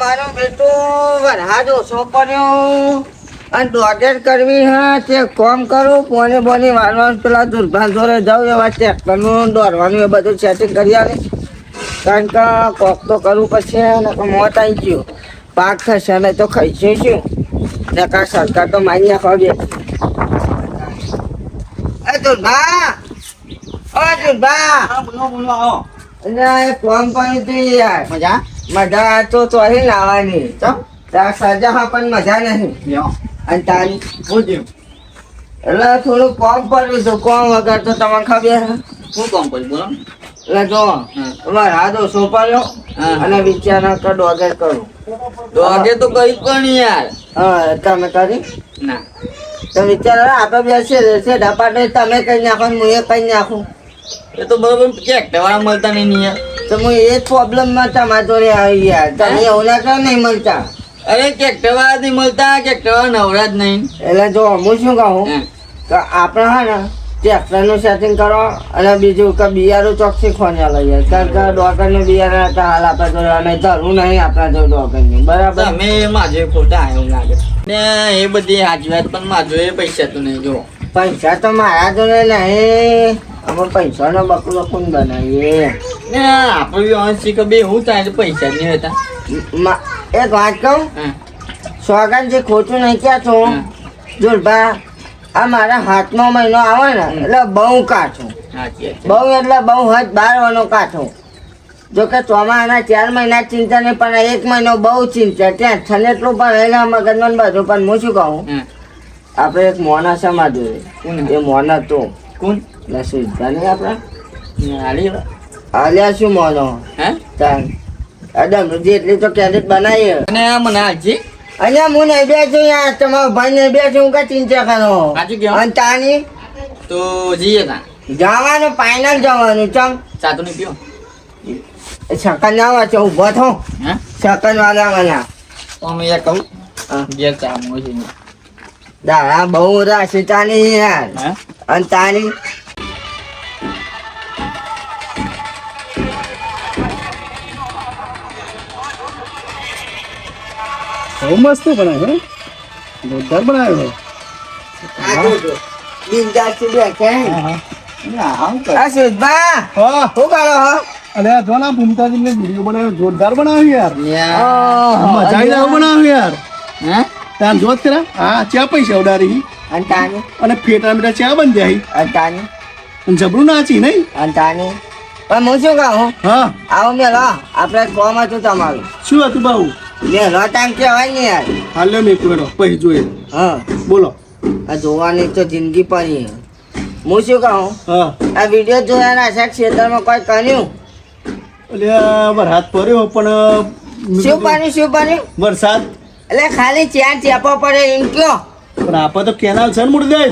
મારો બેટો વરહાદ ઓછો પડ્યો અને દોડેડ કરવી હા તે કોમ કરું પોને બોની વારવાનું પેલા દુર્ભાન જોડે જાઉં એવા ટ્રેક્ટરનું દોડવાનું એ બધું સેટિંગ કરી આવે કારણ કે કોક તો કરવું પછી ને મોત આવી ગયું પાક થશે ને તો ખાઈશું શું ને કા સરકાર તો મારી નાખવા દે દુર્ભા દુર્ભા બોલો બોલો આવો એટલે કોમ પણ તું યાર મજા મજા તો ચોરી લાવવાની તાર સજા પણ મજા નહીં લ્યો અને તારી બોલ્યો એટલે થોડું કોમ પડ્યું હતું કોમ વગર તો તમને ખબર શું કામ કર્યું બોલો એટલે જો અમારે હાથો સોંપાયો અને વિચાર કર વગર કરું દોગે તો કઈ પણ યાર હા તમે કરી ના તો વિચાર આપણે બેસી રહેશે ઢપાટે તમે કઈ નાખો ને હું એ કઈ નાખું એ તો બરોબર કે વાળા મળતા નહીં યાર તો હું એ જ પ્રોબ્લેમમાં તમારા જોડે આવી યાર તમે એવું ના કરો નહીં મળતા અરે કેકટવા નહીં મળતા કેકટવા નવરા જ નહીં એટલે જો હું શું કહું કે આપણે હા ને ટ્રેક્ટરનું સેટિંગ કરો અને બીજું કે બિયારું ચોખ્ખી ખોને લઈએ કારણ કે ડોકરનું બિયારણ હતા હાલ આપણે જોડે અને ધરું નહીં આપણા જોડે ડોકરનું બરાબર તમે માજો ખોટા એવું લાગે ને એ બધી સાચી વાત પણ માજો એ પૈસા તો નહીં જો પૈસા તો મારા જોડે નહીં અમે પૈસાનો બકરો કોણ બનાવીએ ને આપણે કે બે હું થાય પૈસા જ નહીં હતા એક વાત કહું સોગન જે ખોટું નહીં ક્યાં છું જોરભા આ મારા હાથનો મહિનો આવે ને એટલે બહુ કાઠું બહુ એટલે બહુ હદ 12 કાઠું જો કે ચોમાના 4 મહિના ચિંતા નહીં પણ 1 મહિનો બહુ ચિંતા ત્યાં છને એટલું પણ એના મગજમાં બધું પણ હું શું કહું આપણે એક મોના સમાજ એ મોના તો કોણ એટલે સુવિધા નહીં આપણે હાલી હાલ્યા શું મોનો હે તાન અડમજી એટલી તો કેરેટ બનાવીએ અને મને હાલજી અહીંયા હું નહીં બેઠું યાર તમારો ભાઈ નહીં બેઠું હું કઈ ચિંતા કરો સાચું કેવું અને તાની તો જઈએ તા જવાનું ફાઇનલ જવાનું ચમ ચાતું નહીં પીઓ સકન ના વાંચો ઉભો થો હે સકન વાળા વાળા તો અમે યાર કહું ઘેર ચા મોય છે દાડા બહુ રાશી તાની યાર હે અને તાની બહુ મસ્ત બનાવ્યો જોરદાર બનાવ્યો આ જોજો બિંદાસી બેઠે આ સુધબા હા શું કરો હો અરે આ જો ના ભૂમતાજી ને વિડીયો બનાવ્યો જોરદાર બનાવ્યો યાર ઓહો, મજા આવી જાવ બનાવ્યો યાર હે ત્યાં જોત કરા હા ચા પૈસા ઉડારી અને તાની અને ફેટા મીઠા ચા બન જાય અને તાની અને જબરું નાચી નહીં અને તાની પણ હું શું કહું હા આવો મેલો આપણે કોમ હતું તમારું શું હતું બાબુ મેલો ટાઈમ કહેવાય ને યાર હાલ્યો મેં કહેવાનો પછી જોઈએ હા બોલો આ જોવાની તો જિંદગી પડી હું શું કહું હા આ વિડીયો જોયા આશા ક્ષેત્રમાં કોઈ કર્યું એટલે વરસાદ પડ્યો પણ શું પાણી વરસાદ એટલે ખાલી ચાર ચેપો પડે એમ કયો પણ આપણે તો કેનાલ છે ને મૂડી દે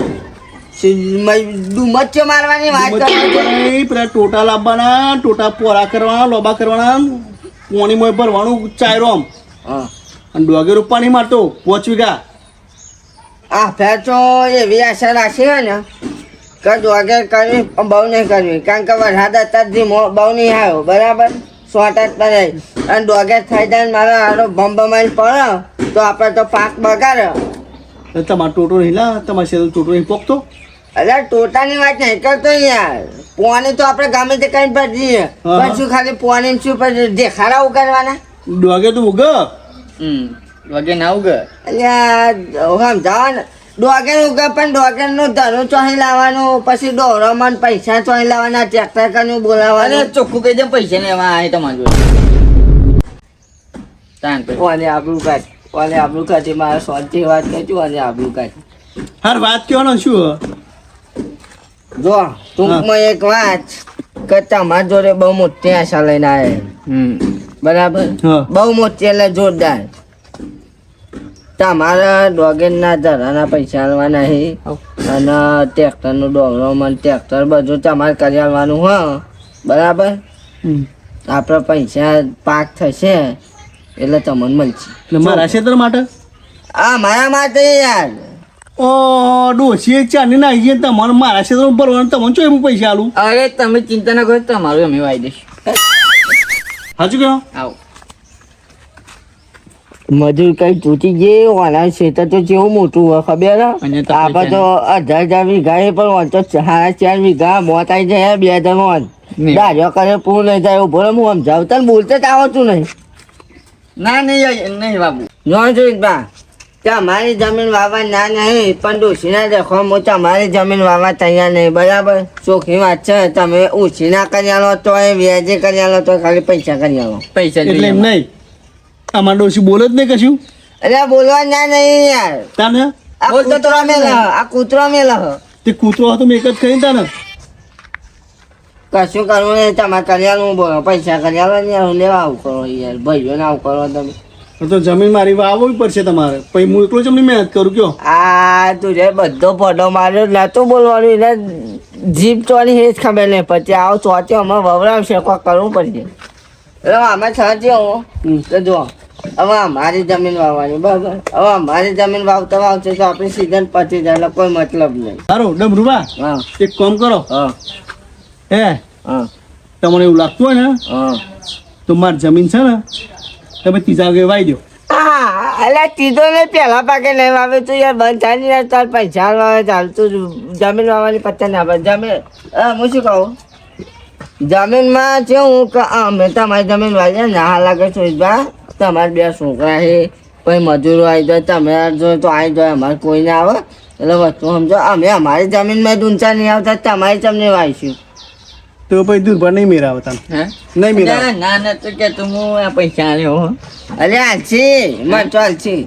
ડુમચ્ચો મારવાની વાત કરો પેલા ટોટા લાવવાના ટોટા પોરા કરવાના લોબા કરવાના પોણી મોય ભરવાનું ચાયરો આમ હા અને ડોગે રૂપાની મારતો 5 વીઘા આ ફેર તો એવી આશા રાખી હોય ને કે વગેર કરવી પણ બહુ નહીં કરવી કારણ કે વરસાદ અત્યારથી બહુ નહીં આવ્યો બરાબર 100 પડે અને ડોગેર થઈ જાય ને મારો આડો બમ પડે તો આપણે તો પાક બગાડે એટલે તમારે ટોટો નહીં લા તમારે શેર ટોટો નહીં પોકતો એટલે ટોટાની વાત નહીં કરતો યાર પોણી તો આપણે ગમે તે કઈ પર જઈએ પણ શું ખાલી પોણી શું પર દેખાડા ઉગાડવાના ડોગે તો ઉગ વગે ના ઉગ એટલે સમજાવો ને ડોગેર ઉગે પણ ડોગેરનું ધરું ચોહી લાવવાનું પછી દોરોમાં પૈસા ચોહી લાવવાના ટ્રેક્ટર કરનું બોલાવવાનું અરે ચોખ્ખું કહી દે પૈસા ને એમાં આવે તમારે જોડે તાન પે ઓને આબરૂ કાઢી મારે શાંતિ વાત કરજો અને આબરૂ કાઢી હાર વાત કહેવાનો શું જો ટૂંકમાં એક વાત કે તમારા જોડે બહુ મોટી આશા લઈને આવે બરાબર હા. બહુ મોટી એટલે જોરદાર તમારા ડોગેરના ધરાના પૈસા આલવાના છે અને ટ્રેક્ટરનું ડોગરોમાં ટ્રેક્ટર બધું તમારે કરી આલવાનું હા બરાબર આપણે પૈસા પાક થશે એટલે તમને મળશે એટલે મારા ક્ષેત્ર માટે આ મારા માટે યાર ઓ ડોસી એક ચાની નાખી છે તમારે મારા ક્ષેત્ર ભરવાનું તમને ચો એમ પૈસા આલું અરે તમે ચિંતા ના કરો તમારું અમે વાઈ દઈશું સાચું કહો આવો મજૂર કઈ તૂટી ગઈ ઓના ખેતર તો કેવું મોટું હોય ખબર અને તો આપણે તો 1000 વીઘા એ પણ વાંચો 4.5 વીઘા મોત આવી જાય 2 જણ નહીં. દાજો કરે પૂરું લઈ જાય ઉભો હું સમજાવું તને બોલતે જ આવડતું નહીં ના નહીં બાબુ જોન જોઈ બા તમારી જમીન વાવવા ના નહીં પણ ડોશીના દેખો હું તમારી જમીન વાવવા તૈયાર નહીં બરાબર ચોખ્ખી વાત છે તમે ઓછી ના કરી આલો તો એ વ્યાજે કરી આલો તો ખાલી પૈસા કરી આલો પૈસા એટલે જોઈએ એમ નહીં અમાર ડોશી બોલે જ નહીં કશું એટલે બોલવા ના નહીં યાર તાને આ બોલતો તો કૂતરો મેલ આ કૂતરો મેલ તે કૂતરો હતો મેં એક જ કહી તાને કશું કરવું નહીં તમારે કરી આલું બોલો પૈસા કરી આલો ને યાર હું લેવા આવું કરો યાર ભાઈઓ આવું કરો તમે તો જમીન મારી વાવવી પડશે તમારે પછી હું એકલો જ એમની મહેનત કરું કયો આ તું જે બધો ફોટો માર્યો નતું બોલવાનું એટલે જીપ ચોરી એ જ ખબર નહીં પછી આવો ચોચ્યો અમે વવરાવશે કોઈ કરવું પડશે એટલે આમાં સાચી હું તો જો હવે અમારી જમીન વાવવાની બરાબર હવે અમારી જમીન વાવતા વાવશે તો આપણી સીઝન પતી જાય એટલે કોઈ મતલબ નહીં સારું ડમરુબા હા એક કામ કરો હા હે હા તમને એવું લાગતું હોય ને હા તો મારી જમીન છે ને તમે ત્રીજા વાગે વાવી દો હા એટલે તીધો ને પહેલા પાકે નહીં વાવે તો યાર બંધ થાય ને યાર તાર પૈસા વાવે ચાલતું જમીન વાવવાની પત્તા ના પડે જમીન હું શું કહું જમીનમાં છે હું કે અમે તમારી જમીન વાવી ના લાગે સુઈબા તમારે 2 છોકરા છે પછી મજૂરો આવી જાય તમે જો તો આવી જાય અમારે કોઈ ના આવે એટલે વસ્તુ સમજો અમે અમારી જમીનમાં ઊંચા નહીં આવતા તમારી તમને વાવીશું તો પછી દુર્ભર નહીં મેળાવે તમે હે નહીં મેળાવે ના તો કે તું હું આ પૈસા આલ્યો અરે હાલશી મને ચાલશી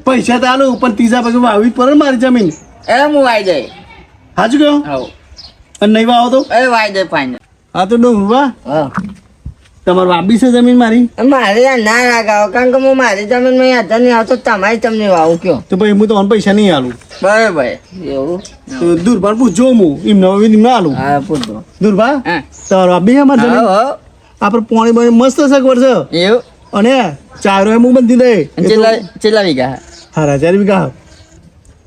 પૈસા તો આલું પણ ત્રીજા ભાગે વાવવી જ પડે ને મારી જમીન એ હું વાઈ જાય હાચું કહો આવો અને નહીં વાવો તો એ વાઈ જાય ફાઈનલ હા તો ડમરુબા હા તમારે વાવી છે જમીન મારી મારે યાર ના લાગાવો કારણ કે હું મારી જમીનમાં યાદ નહીં આવતો તમારી તમને વાવું કયો તો પછી હું તો પૈસા નહીં આલું બરાબર એવું તો દુર્ભાન પૂછજો હું એમને વાવી એમને આલું હા પૂછો દુર્ભા હા તમારે વાવી છે મારી જમીન આવો આપણે પાણી બાણી મસ્ત સગવડ છે એવું અને ચારો એમ બંધી દે ચેલા વીઘા હારા 4 વીઘા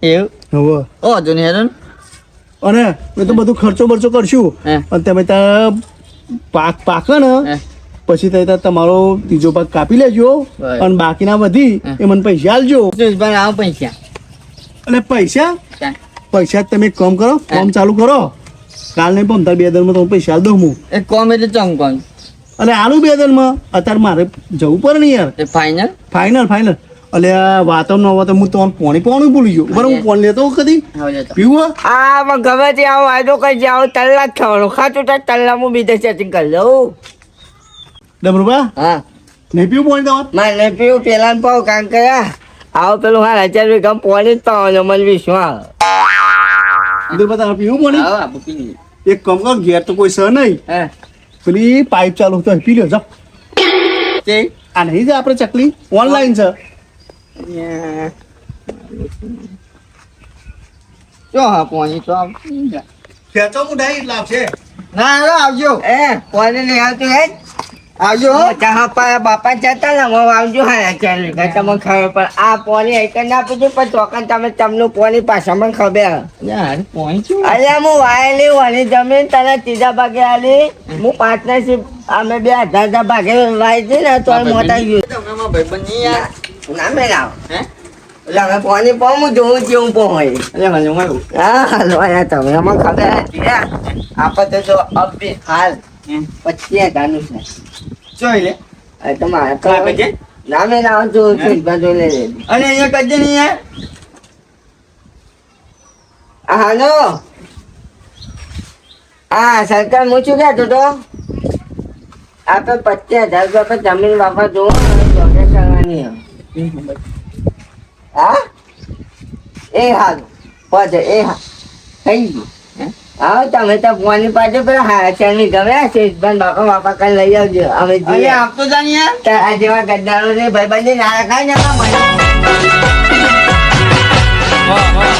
એવું હવે ઓ જોની હેરન અને મેં તો બધું ખર્ચો બરચો કરશું હે. અને તમે ત્યાં પાકે ને હે. પછી ત્યાં તમારો ત્રીજો ભાગ કાપી લેજો બરાબર. અને બાકીના બધી એ મને પૈસા આલજો પણ આવો પૈસા અને પૈસા ક્યાં? પૈસા તમે એક કામ કરો કામ ચાલુ કરો કાલ નહીં પણ 2 દિનમાં તમે પૈસા આલ દઉં હું એ કોમ એટલે ચમ કોમ અને આલુ 2 દિનમાં અત્યારે મારે જવું પડે ને યાર એ ફાઈનલ ફાઇનલ એટલે વાતો ન હોય તો હું તમારે પાણી ભૂલી ગયો બરાબર હું પાણી લેતો કદી હવે જતો પીવું આ પણ ગમે તે આવો વાયદો કરી જાઓ તલ્લા જ ખાવાનું ખાતું થાય તલ્લા હું બીજે સેટિંગ કરી લઉં ડમરુબા હા નહીં પીવું પાણી તમારે મારે પીવું પેલા પાવ કારણ કે આવો પેલું હાલ 1000 વીઘા પાણી જ પાવાનો મને વિશ્વાસ ડમરુબા તમારે પીવું પાણી આવો આપો પી લઈએ. એક કામ કરો ઘેર તો કોઈ સહ નહીં હે પેલી પાઇપ ચાલુ તો પી લ્યો જાઓ તે આ નહીં છે આપણે ચકલી ઓનલાઈન છે જો હા પોણી તો આમ. ખેંચો મુઢાઈ લાવશે ના હવે આવજો એ પાણી નહીં આવતું હે આવજો હો. ચા બાપા જતા ને હું આવજો હા 1000 વીઘા તમને ખબર પણ આ પાણી એક ના પૂછ્યું પણ ચોકન તમે તમને પાણી પાછા મને ખબર યાર પોણી શું અલ્યા હું વાયેલી વાળી જમીન તને ત્રીજા ભાગે આલી હું પાર્ટનરશિપ અમે 2000 ભાગે વાઈ હતી ને તો મોટા ગયું તમે મારા ભાઈબંધ નહીં યાર ના મેળાવ હે એટલે અમે પાણી પાઉં જોઉં કેવું પાઉં હોય એટલે મને મળ્યું હા હાલો યાર તમે અમને ખબર હતી આપણે તો જો અબી હાલ 25000 નું છે જોઈ લે હવે તમારે હા, કજે? ના મેળાવ જો બાજુ લઈ લે અને અહીંયા કજે નહીં યાર હાલો હા સરકાર હું શું કહેતો તો આપણે 25000 રૂપિયા પર જમીન વાપર જોવો જોડે કરવાની હે. હા એ હારું પદે એ હા થઈ ગયું હે? આવો તમે તો ફોની પાછળ પેલા હાચરની ગમે છે પણ બાપા બાપા કાલ લઈ આવજો અમે અરે જોઈએ આપતો જા ને યાર આ જેવા ગદ્દારો ને ભાઈબંધી ના રખાય ને વાહ વાહ